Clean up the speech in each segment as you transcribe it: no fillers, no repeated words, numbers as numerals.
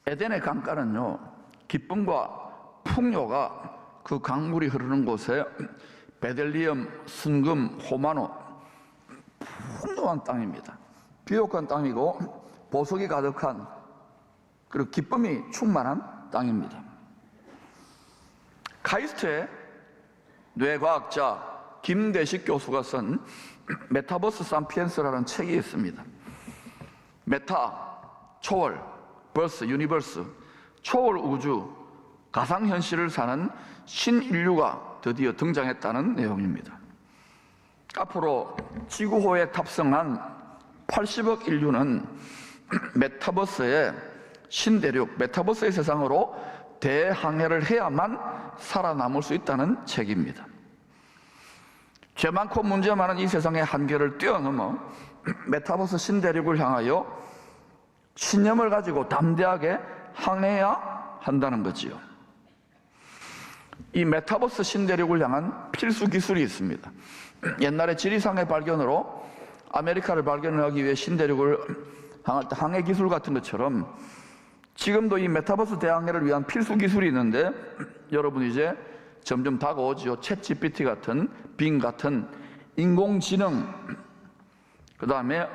에덴의 강가는요, 기쁨과 풍요가 그 강물이 흐르는 곳에 베들리엄, 순금, 호마노, 풍요한 땅입니다. 비옥한 땅이고 보석이 가득한, 그리고 기쁨이 충만한 땅입니다. 카이스트의 뇌과학자 김대식 교수가 쓴 메타버스 삼피엔스라는 책이 있습니다. 메타, 초월, 버스, 유니버스, 초월 우주, 가상현실을 사는 신인류가 드디어 등장했다는 내용입니다. 앞으로 지구호에 탑승한 80억 인류는 메타버스의 신대륙, 메타버스의 세상으로 대항해를 해야만 살아남을 수 있다는 책입니다. 죄 많고 문제 많은 이 세상의 한계를 뛰어넘어 메타버스 신대륙을 향하여 신념을 가지고 담대하게 항해해야 한다는 거지요. 이 메타버스 신대륙을 향한 필수 기술이 있습니다. 옛날에 지리상의 발견으로 아메리카를 발견하기 위해 신대륙을 향할 때 항해 기술 같은 것처럼 지금도 이 메타버스 대항해를 위한 필수 기술이 있는데, 여러분 이제 점점 다가오지요. 챗 GPT 같은, 빙 같은 인공지능, 그 다음에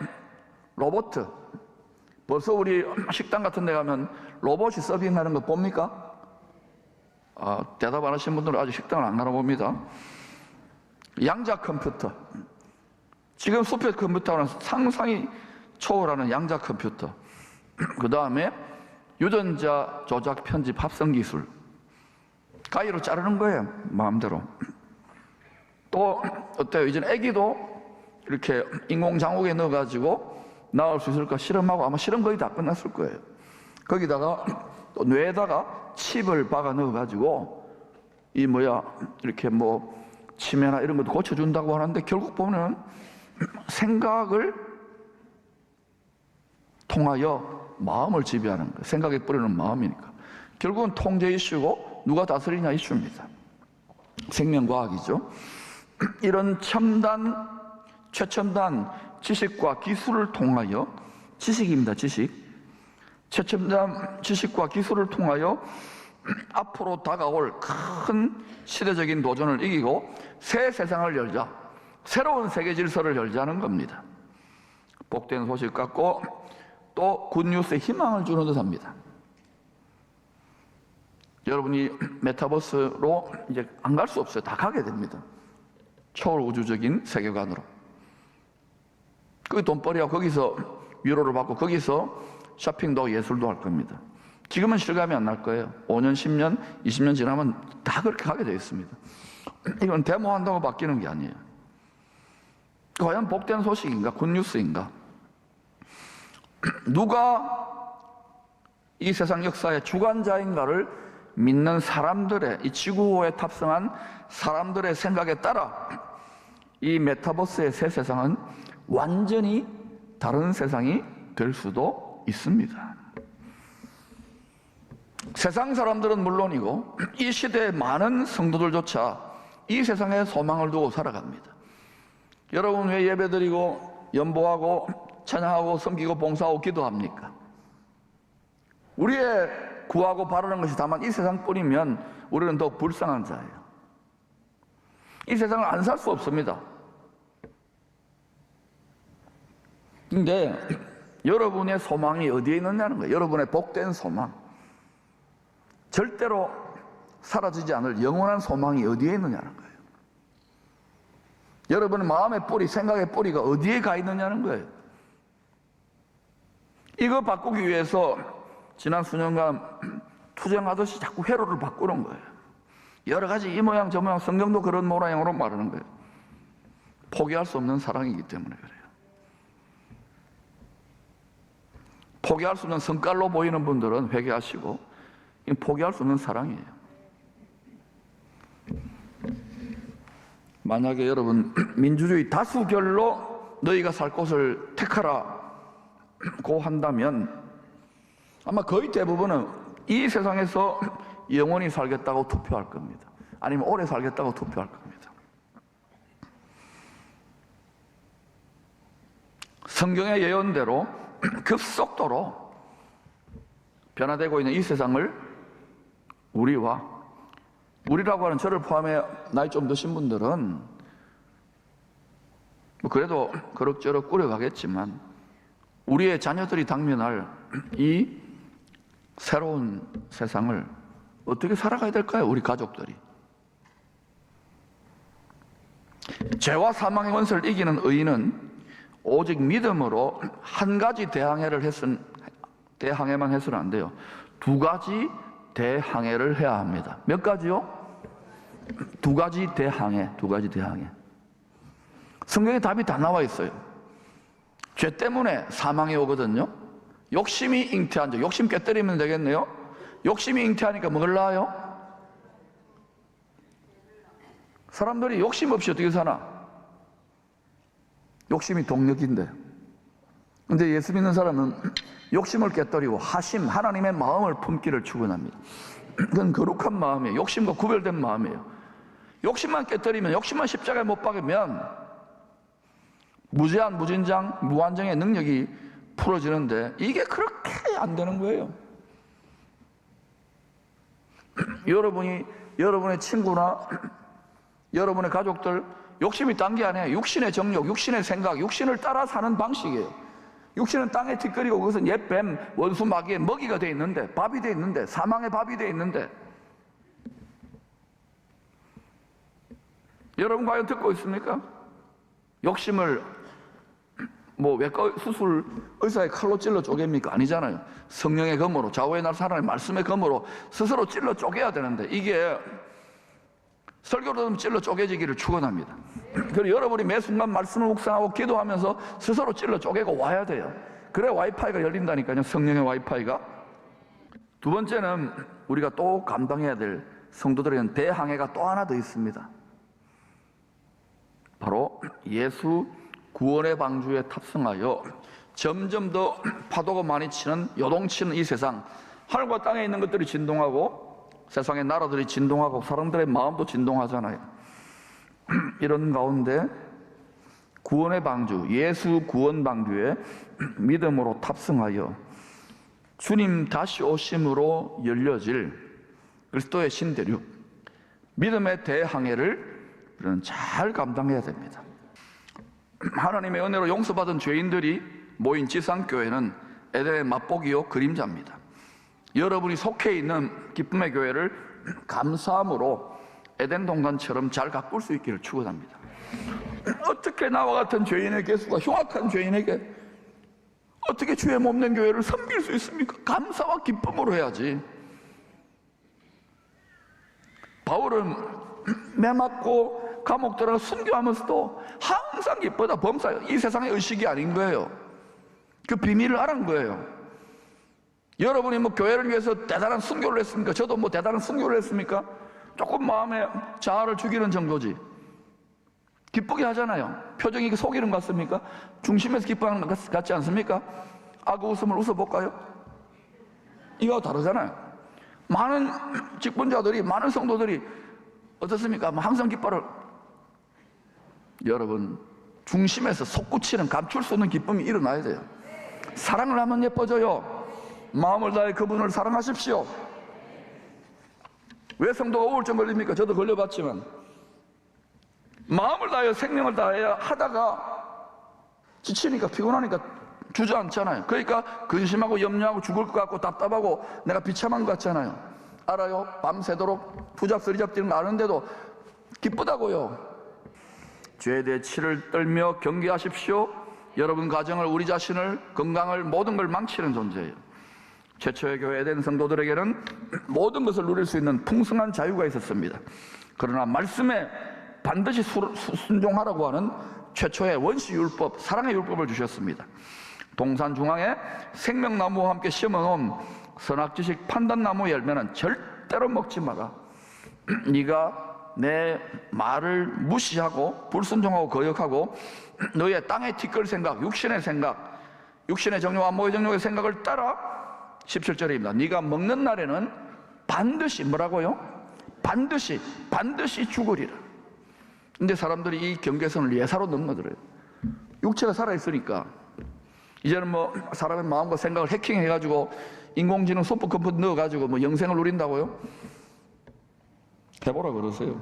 로봇. 벌써 우리 식당 같은 데 가면 로봇이 서빙하는 거 봅니까? 대답 안 하신 분들은 아직 식당을 안 가나 봅니다. 양자 컴퓨터. 지금 슈퍼 컴퓨터는 상상이 초월하는 양자 컴퓨터. 그 다음에 유전자 조작, 편집, 합성 기술. 가위로 자르는 거예요, 마음대로. 또 어때요? 이제는 아기도 이렇게 인공장국에 넣어가지고 나올 수 있을까 실험하고, 아마 실험 거의 다 끝났을 거예요. 거기다가 또 뇌에다가 칩을 박아 넣어가지고 이렇게 치매나 이런 것도 고쳐준다고 하는데, 결국 보면 생각을 통하여 마음을 지배하는 거예요. 생각에 뿌리는 마음이니까. 결국은 통제 이슈고 누가 다스리냐 이슈입니다. 생명과학이죠. 이런 최첨단 지식과 기술을 통하여, 지식입니다, 지식. 최첨단 지식과 기술을 통하여 앞으로 다가올 큰 시대적인 도전을 이기고 새 세상을 열자, 새로운 세계 질서를 열자는 겁니다. 복된 소식 같고 또 굿뉴스에 희망을 주는 듯합니다. 여러분이 메타버스로 이제 안 갈 수 없어요. 다 가게 됩니다. 초월 우주적인 세계관으로. 그 돈벌이하고 거기서 위로를 받고 거기서 쇼핑도 하고 예술도 할 겁니다. 지금은 실감이 안 날 거예요. 5년, 10년, 20년 지나면 다 그렇게 가게 되어 있습니다. 이건 데모한다고 바뀌는 게 아니에요. 과연 복된 소식인가? 굿뉴스인가? 누가 이 세상 역사의 주관자인가를 믿는 사람들의, 이 지구호에 탑승한 사람들의 생각에 따라 이 메타버스의 새 세상은 완전히 다른 세상이 될 수도 있습니다. 세상 사람들은 물론이고 이 시대의 많은 성도들조차 이 세상에 소망을 두고 살아갑니다. 여러분 왜 예배드리고 연보하고 찬양하고 섬기고 봉사하고 기도합니까? 우리의 구하고 바라는 것이 다만 이 세상뿐이면 우리는 더 불쌍한 자예요. 이 세상을 안 살 수 없습니다. 근데 여러분의 소망이 어디에 있느냐는 거예요. 여러분의 복된 소망, 절대로 사라지지 않을 영원한 소망이 어디에 있느냐는 거예요. 여러분의 마음의 뿌리, 생각의 뿌리가 어디에 가 있느냐는 거예요. 이거 바꾸기 위해서 지난 수년간 투쟁하듯이 자꾸 회로를 바꾸는 거예요. 여러 가지 이 모양 저 모양, 성경도 그런 모양으로 말하는 거예요. 포기할 수 없는 사랑이기 때문에 그래요. 포기할 수 없는 성깔로 보이는 분들은 회개하시고, 포기할 수 없는 사랑이에요. 만약에 여러분 민주주의 다수결로 너희가 살 곳을 택하라고 한다면 아마 거의 대부분은 이 세상에서 영원히 살겠다고 투표할 겁니다. 아니면 오래 살겠다고 투표할 겁니다. 성경의 예언대로 급속도로 변화되고 있는 이 세상을 우리라고 하는 저를 포함해 나이 좀 드신 분들은 뭐 그래도 그럭저럭 꾸려가겠지만 우리의 자녀들이 당면할 이 새로운 세상을 어떻게 살아가야 될까요? 우리 가족들이. 죄와 사망의 원수를 이기는 의인은 오직 믿음으로 한 가지 대항해만 해서는 안 돼요. 두 가지 대항해를 해야 합니다. 몇 가지요? 두 가지 대항해. 성경에 답이 다 나와 있어요. 죄 때문에 사망이 오거든요. 욕심이 잉태한 자, 욕심 깨뜨리면 되겠네요. 욕심이 잉태하니까 뭘 낳아요? 사람들이 욕심 없이 어떻게 사나? 욕심이 동력인데. 근데 예수 믿는 사람은 욕심을 깨뜨리고 하나님의 마음을 품기를 축원합니다. 그건 거룩한 마음이에요. 욕심과 구별된 마음이에요. 욕심만 깨뜨리면, 욕심만 십자가에 못 박으면 무제한, 무진장, 무한정의 능력이 풀어지는데 이게 그렇게 안 되는 거예요. 여러분의 친구나 여러분의 가족들 욕심이 딴 게 아니에요. 육신의 정욕, 육신의 생각, 육신을 따라 사는 방식이에요. 육신은 땅에 틱거리고 그것은 옛뱀, 원수, 마귀의 먹이가 돼 있는데, 밥이 돼 있는데, 사망의 밥이 돼 있는데 여러분 과연 듣고 있습니까? 욕심을 외과 수술 의사의 칼로 찔러 쪼갭니까? 아니잖아요. 성령의 검으로, 좌우의 날 하나님의 말씀의 검으로 스스로 찔러 쪼개야 되는데 이게 설교로 들으면 찔러 쪼개지기를 축원합니다. 그리고 여러분이 매 순간 말씀을 묵상하고 기도하면서 스스로 찔러 쪼개고 와야 돼요. 그래 와이파이가 열린다니까요. 성령의 와이파이가. 두 번째는 우리가 또 감당해야 될 성도들에게는 대항해가 또 하나 더 있습니다. 바로 예수 구원의 방주에 탑승하여 점점 더 파도가 많이 치는, 요동치는 이 세상, 하늘과 땅에 있는 것들이 진동하고 세상의 나라들이 진동하고 사람들의 마음도 진동하잖아요. 이런 가운데 구원의 방주, 예수 구원 방주에 믿음으로 탑승하여 주님 다시 오심으로 열려질 그리스도의 신대륙, 믿음의 대항해를 우리는 잘 감당해야 됩니다. 하나님의 은혜로 용서받은 죄인들이 모인 지상교회는 에덴의 맛보기요 그림자입니다. 여러분이 속해 있는 기쁨의 교회를 감사함으로 에덴 동산처럼 잘 가꿀 수 있기를 축원합니다. 어떻게 나와 같은 죄인의 개수가 흉악한 죄인에게 어떻게 주의 몸된 교회를 섬길 수 있습니까? 감사와 기쁨으로 해야지. 바울은 매 맞고 감옥 들어가 순교하면서도 항상 기쁘다 범사요. 이 세상의 의식이 아닌 거예요. 그 비밀을 알은 거예요. 여러분이 교회를 위해서 대단한 순교를 했습니까? 저도 대단한 순교를 했습니까? 조금 마음에 자아를 죽이는 정도지. 기쁘게 하잖아요. 표정이 속이는 것 같습니까? 중심에서 기뻐하는 것 같지 않습니까? 그 웃음을 웃어볼까요? 이거 다르잖아요. 많은 직분자들이, 많은 성도들이 어떻습니까? 항상 기뻐를. 여러분, 중심에서 솟구치는, 감출 수 없는 기쁨이 일어나야 돼요. 사랑을 하면 예뻐져요. 마음을 다해 그분을 사랑하십시오. 왜 성도가 우울증 걸립니까? 저도 걸려봤지만 마음을 다해 생명을 다해야 하다가 지치니까 피곤하니까 주저앉잖아요. 그러니까 근심하고 염려하고 죽을 것 같고 답답하고 내가 비참한 것 같잖아요. 알아요? 밤새도록 투잡쓰리잡지는 거 아는데도 기쁘다고요. 죄에 대해 치를 떨며 경계하십시오. 여러분 가정을, 우리 자신을, 건강을, 모든 걸 망치는 존재예요. 최초의 교회 에덴 성도들에게는 모든 것을 누릴 수 있는 풍성한 자유가 있었습니다. 그러나 말씀에 반드시 순종하라고 하는 최초의 원시율법, 사랑의 율법을 주셨습니다. 동산 중앙에 생명나무와 함께 심어놓은 선악지식 판단나무 열매는 절대로 먹지 마라. 네가 내 말을 무시하고 불순종하고 거역하고 너의 땅의 티끌 생각, 육신의 생각, 육신의 정욕, 안목의 정욕의 생각을 따라 17절입니다. 네가 먹는 날에는 반드시 뭐라고요? 반드시 죽으리라. 근데 사람들이 이 경계선을 예사로 넘어들어요. 육체가 살아있으니까 이제는 뭐 사람의 마음과 생각을 해킹해가지고 인공지능 슈퍼컴퓨터 넣어가지고 뭐 영생을 누린다고요? 해보라 그러세요.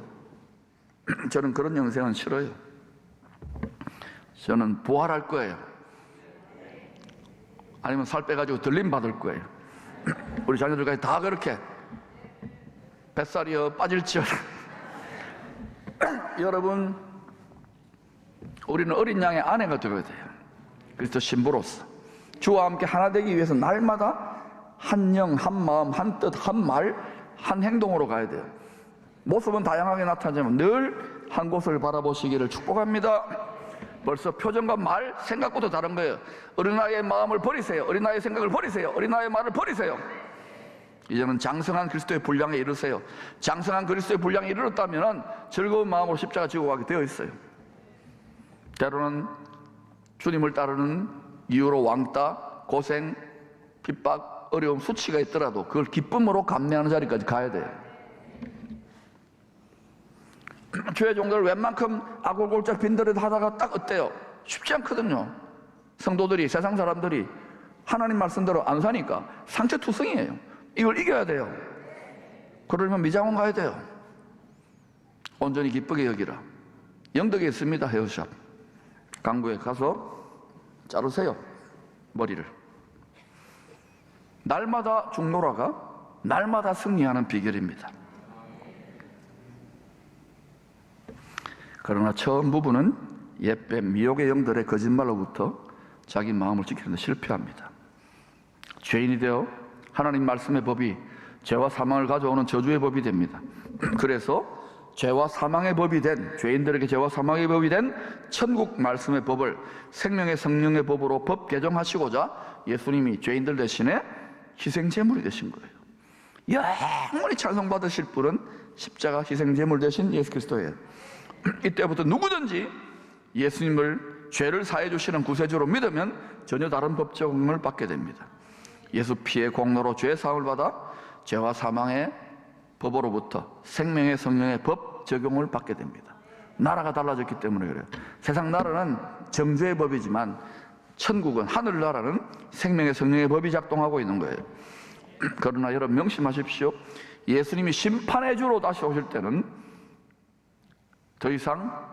저는 그런 영생은 싫어요. 저는 부활할 거예요. 아니면 살 빼가지고 들림 받을 거예요. 우리 자녀들까지 다 그렇게 뱃살이여 빠질지어다. 여러분, 우리는 어린 양의 아내가 되어야 돼요. 그리스도 신부로서 주와 함께 하나 되기 위해서 날마다 한 영, 한 마음, 한 뜻, 한 말, 한 행동으로 가야 돼요. 모습은 다양하게 나타나지만 늘 한 곳을 바라보시기를 축복합니다. 벌써 표정과 말, 생각부터 다른 거예요. 어린아이의 마음을 버리세요. 어린아이의 생각을 버리세요. 어린아이의 말을 버리세요. 이제는 장성한 그리스도의 분량에 이르세요. 장성한 그리스도의 분량에 이르렀다면 즐거운 마음으로 십자가 지고 가게 되어 있어요. 때로는 주님을 따르는 이유로 왕따, 고생, 핍박, 어려움, 수치가 있더라도 그걸 기쁨으로 감내하는 자리까지 가야 돼요. 교회 종교를 웬만큼 아골골짝 빈들에 하다가 딱 어때요? 쉽지 않거든요. 성도들이, 세상 사람들이 하나님 말씀대로 안 사니까 상처투성이에요. 이걸 이겨야 돼요. 그러려면 미장원 가야 돼요. 온전히 기쁘게 여기라. 영덕에 있습니다. 헤어샵. 강구에 가서 자르세요. 머리를. 날마다 중노라가 날마다 승리하는 비결입니다. 그러나 처음 부부는 옛뱀 미혹의 영들의 거짓말로부터 자기 마음을 지키는 데 실패합니다. 죄인이 되어 하나님 말씀의 법이 죄와 사망을 가져오는 저주의 법이 됩니다. 그래서 죄와 사망의 법이 된, 죄인들에게 죄와 사망의 법이 된 천국 말씀의 법을 생명의 성령의 법으로 법 개정하시고자 예수님이 죄인들 대신에 희생제물이 되신 거예요. 영원히 찬송받으실 분은 십자가 희생제물 되신 예수 그리스도예요. 이때부터 누구든지 예수님을 죄를 사해 주시는 구세주로 믿으면 전혀 다른 법 적용을 받게 됩니다. 예수 피의 공로로 죄 사함을 받아 죄와 사망의 법으로부터 생명의 성령의 법 적용을 받게 됩니다. 나라가 달라졌기 때문에 그래요. 세상 나라는 정죄의 법이지만 천국은, 하늘나라는 생명의 성령의 법이 작동하고 있는 거예요. 그러나 여러분 명심하십시오. 예수님이 심판의 주로 다시 오실 때는 더 이상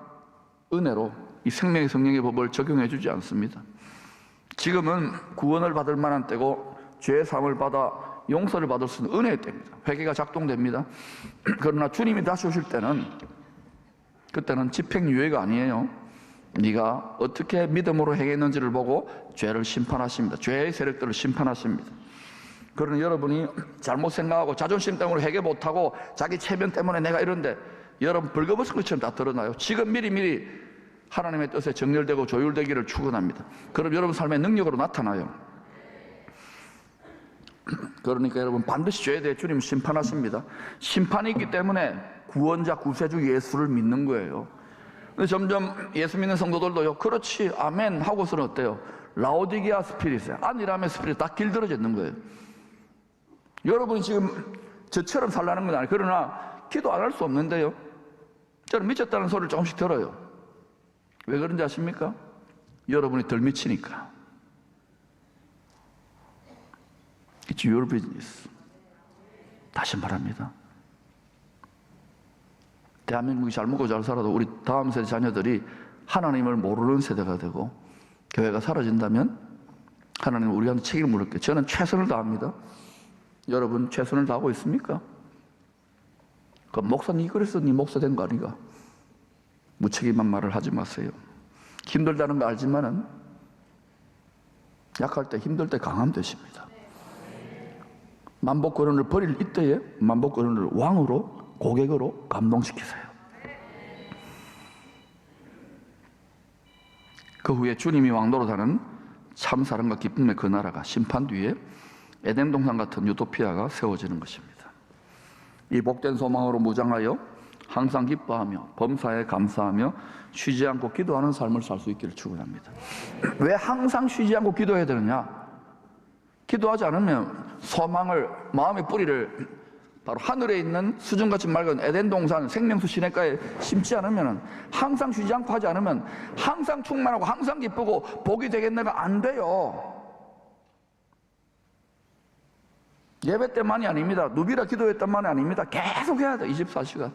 은혜로 이 생명의 성령의 법을 적용해 주지 않습니다. 지금은 구원을 받을 만한 때고 죄의 사함을 받아 용서를 받을 수 있는 은혜의 때입니다. 회개가 작동됩니다. 그러나 주님이 다시 오실 때는 그때는 집행유예가 아니에요. 네가 어떻게 믿음으로 행했는지를 보고 죄를 심판하십니다. 죄의 세력들을 심판하십니다. 그러나 여러분이 잘못 생각하고 자존심 때문에 회개 못하고 자기 체면 때문에 내가 이런데 여러분 벌거벗은 것처럼 다 드러나요. 지금 미리 하나님의 뜻에 정렬되고 조율되기를 축원합니다. 그럼 여러분 삶의 능력으로 나타나요. 그러니까 여러분 반드시 죄에 대해 주님 심판하십니다. 심판이 있기 때문에 구원자 구세주 예수를 믿는 거예요. 근데 점점 예수 믿는 성도들도요, 그렇지 아멘 하고서는 어때요? 라오디게아 스피릿이에요. 안일함의 스피릿 다 길들어져 있는 거예요. 여러분이 지금 저처럼 살라는 건 아니에요. 그러나 기도 안 할 수 없는데요, 저는 미쳤다는 소리를 조금씩 들어요. 왜 그런지 아십니까? 여러분이 덜 미치니까. It's your business. 다시 말합니다. 대한민국이 잘 먹고 잘 살아도 우리 다음 세대 자녀들이 하나님을 모르는 세대가 되고 교회가 사라진다면 하나님은 우리한테 책임을 물을게요. 저는 최선을 다합니다. 여러분 최선을 다하고 있습니까? 그 목사님 그래서 네 목사 된 거 아닌가? 무책임한 말을 하지 마세요. 힘들다는 거 알지만은 약할 때 힘들 때 강함 되십니다. 만복권을 버릴 이때에 만복권을 왕으로 고객으로 감동시키세요. 그 후에 주님이 왕도로 사는 참 사랑과 기쁨의 그 나라가 심판 뒤에 에덴 동산 같은 유토피아가 세워지는 것입니다. 이 복된 소망으로 무장하여 항상 기뻐하며 범사에 감사하며 쉬지 않고 기도하는 삶을 살 수 있기를 축원합니다. 왜 항상 쉬지 않고 기도해야 되느냐? 기도하지 않으면 소망을, 마음의 뿌리를 바로 하늘에 있는 수정같이 맑은 에덴 동산 생명수 시냇가에 심지 않으면, 항상 쉬지 않고 하지 않으면 항상 충만하고 항상 기쁘고 복이 되겠네가 안 돼요. 예배 때만이 아닙니다. 누비라 기도했단만이 아닙니다. 계속 해야 돼. 24시간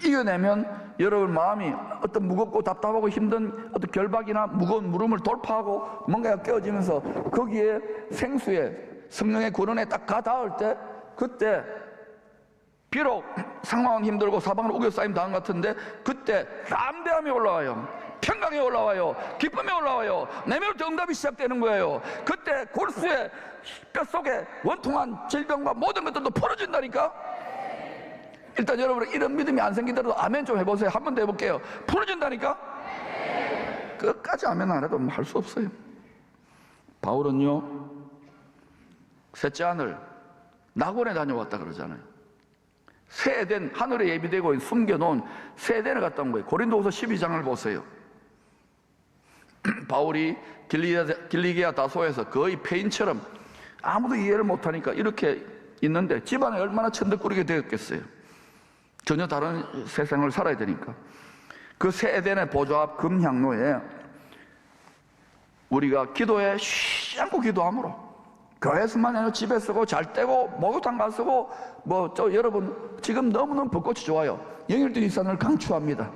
이겨내면 여러분 마음이 어떤 무겁고 답답하고 힘든 어떤 결박이나 무거운 물음을 돌파하고 뭔가가 깨어지면서 거기에 생수에 성령의 권한에 딱 가닿을 때, 그때 비록 상황은 힘들고 사방으로 우겨싸임 당한 것 같은데 그때 담대함이 올라와요. 평강이 올라와요. 기쁨이 올라와요. 내면부터 응답이 시작되는 거예요. 그때 골수의 뼛속에 원통한 질병과 모든 것들도 풀어진다니까. 일단 여러분 이런 믿음이 안 생기더라도 아멘 좀 해보세요. 한 번 더 해볼게요. 풀어진다니까. 끝까지 아멘 안 해도 할 수 없어요. 바울은요, 셋째 하늘 낙원에 다녀왔다 그러잖아요. 새 에덴, 하늘에 예비되고 숨겨놓은 새 에덴을 갔다 온 거예요. 고린도후서 12장을 보세요. 바울이 길리기아 다소에서 거의 폐인처럼 아무도 이해를 못하니까 이렇게 있는데 집안에 얼마나 천덕꾸리게 되었겠어요. 전혀 다른 세상을 살아야 되니까. 그 새 에덴의 보좌 앞 금향로에 우리가 기도에 쉬지 않고 기도함으로, 교회에서만 아니라 집에 쓰고 잘 때고 목욕탕 가서 쓰고 여러분 지금 너무너무 벚꽃이 좋아요. 영일도 일산을 강추합니다.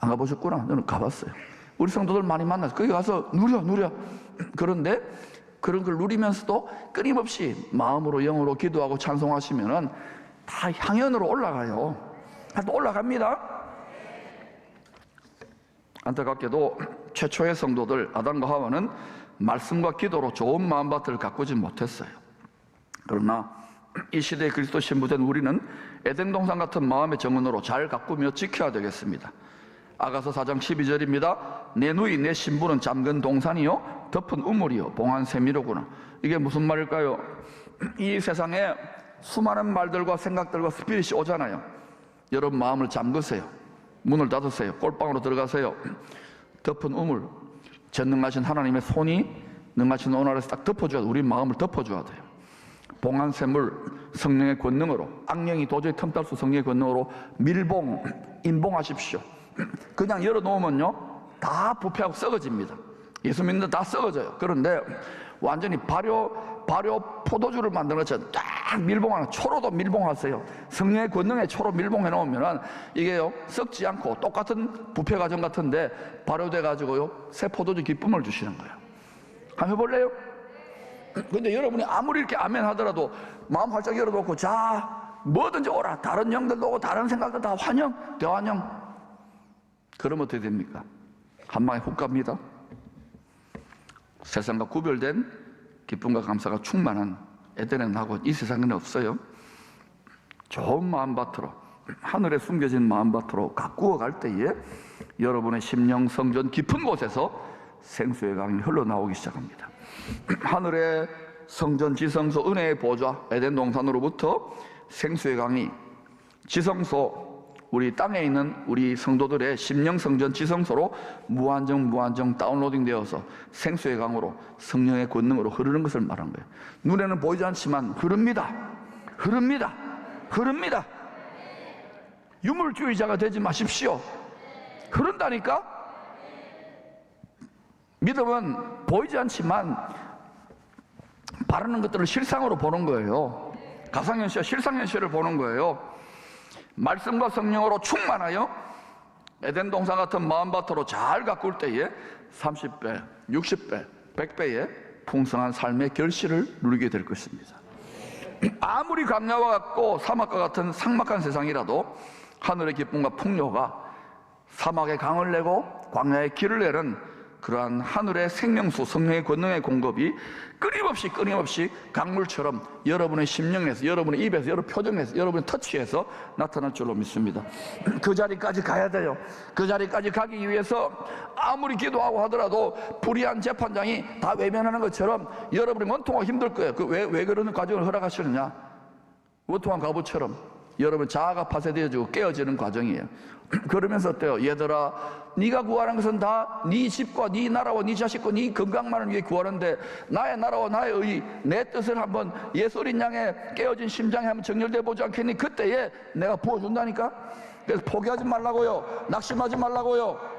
안 가보셨구나. 저는 가봤어요. 우리 성도들 많이 만나서 거기 가서 누려. 그런데 그런 걸 누리면서도 끊임없이 마음으로 영으로 기도하고 찬송하시면은 다 향연으로 올라가요. 또 올라갑니다. 안타깝게도 최초의 성도들 아담과 하와는 말씀과 기도로 좋은 마음밭을 가꾸지 못했어요. 그러나 이 시대에 그리스도 신부된 우리는 에덴 동산 같은 마음의 정원으로 잘 가꾸며 지켜야 되겠습니다. 아가서 4장 12절입니다. 내 누이 내 신부는 잠근 동산이요 덮은 우물이요 봉한 샘이로구나. 이게 무슨 말일까요? 이 세상에 수많은 말들과 생각들과 스피릿이 오잖아요. 여러분 마음을 잠그세요. 문을 닫으세요. 꼴방으로 들어가세요. 덮은 우물, 전능하신 하나님의 손이 능하신 오늘 아래서 딱 덮어줘야 돼. 우리 마음을 덮어줘야 돼요. 봉한 샘물, 성령의 권능으로, 악령이 도저히 틈탈 수 성령의 권능으로 인봉하십시오. 그냥 열어놓으면요 다 부패하고 썩어집니다. 예수 믿는 다 썩어져요. 그런데 완전히 발효 포도주를 만드는 것처럼 딱 밀봉하는, 초로도 밀봉하세요. 성령의 권능에 초로 밀봉해 놓으면 이게요 썩지 않고 똑같은 부패 과정 같은데 발효돼 가지고요 새 포도주 기쁨을 주시는 거예요. 한번 해볼래요? 근데 여러분이 아무리 이렇게 아멘 하더라도 마음 활짝 열어놓고 자 뭐든지 오라, 다른 영들도 오고 다른 생각도 다 환영, 대환영. 그러면 어떻게 됩니까? 한 방에 훅 갑니다. 세상과 구별된 기쁨과 감사가 충만한 에덴의 낙원, 이 세상에는 없어요. 좋은 마음밭으로, 하늘에 숨겨진 마음밭으로 가꾸어 갈 때에 여러분의 심령 성전 깊은 곳에서 생수의 강이 흘러나오기 시작합니다. 하늘의 성전 지성소 은혜의 보좌 에덴 동산으로부터 생수의 강이 지성소, 우리 땅에 있는 우리 성도들의 심령 성전 지성소로 무한정 다운로딩 되어서 생수의 강으로 성령의 권능으로 흐르는 것을 말한 거예요. 눈에는 보이지 않지만 흐릅니다. 유물주의자가 되지 마십시오. 흐른다니까. 믿음은 보이지 않지만 바라는 것들을 실상으로 보는 거예요. 가상현실, 실상현실을 보는 거예요. 말씀과 성령으로 충만하여 에덴 동산 같은 마음밭으로 잘 가꿀 때에 30배, 60배, 100배의 풍성한 삶의 결실을 누리게 될 것입니다. 아무리 광야와 같고 사막과 같은 삭막한 세상이라도 하늘의 기쁨과 풍요가 사막에 강을 내고 광야에 길을 내는 그러한 하늘의 생명수, 성령의 권능의 공급이 끊임없이 강물처럼 여러분의 심령에서, 여러분의 입에서, 여러분의 표정에서, 여러분의 터치에서 나타날 줄로 믿습니다. 그 자리까지 가야 돼요. 그 자리까지 가기 위해서 아무리 기도하고 하더라도 불의한 재판장이 다 외면하는 것처럼 여러분이 원통하기 힘들 거예요. 왜 그러는 과정을 허락하시느냐? 원통한 과부처럼 여러분 자아가 파쇄되어지고 깨어지는 과정이에요. 그러면서 어때요? 얘들아, 네가 구하는 것은 다 네 집과 네 나라와 네 자식과 네 건강만을 위해 구하는데 나의 나라와 나의 의, 내 뜻을 한번 예소린 양의 깨어진 심장에 한번 정렬돼 보지 않겠니? 그때에 내가 부어준다니까. 그래서 포기하지 말라고요. 낙심하지 말라고요.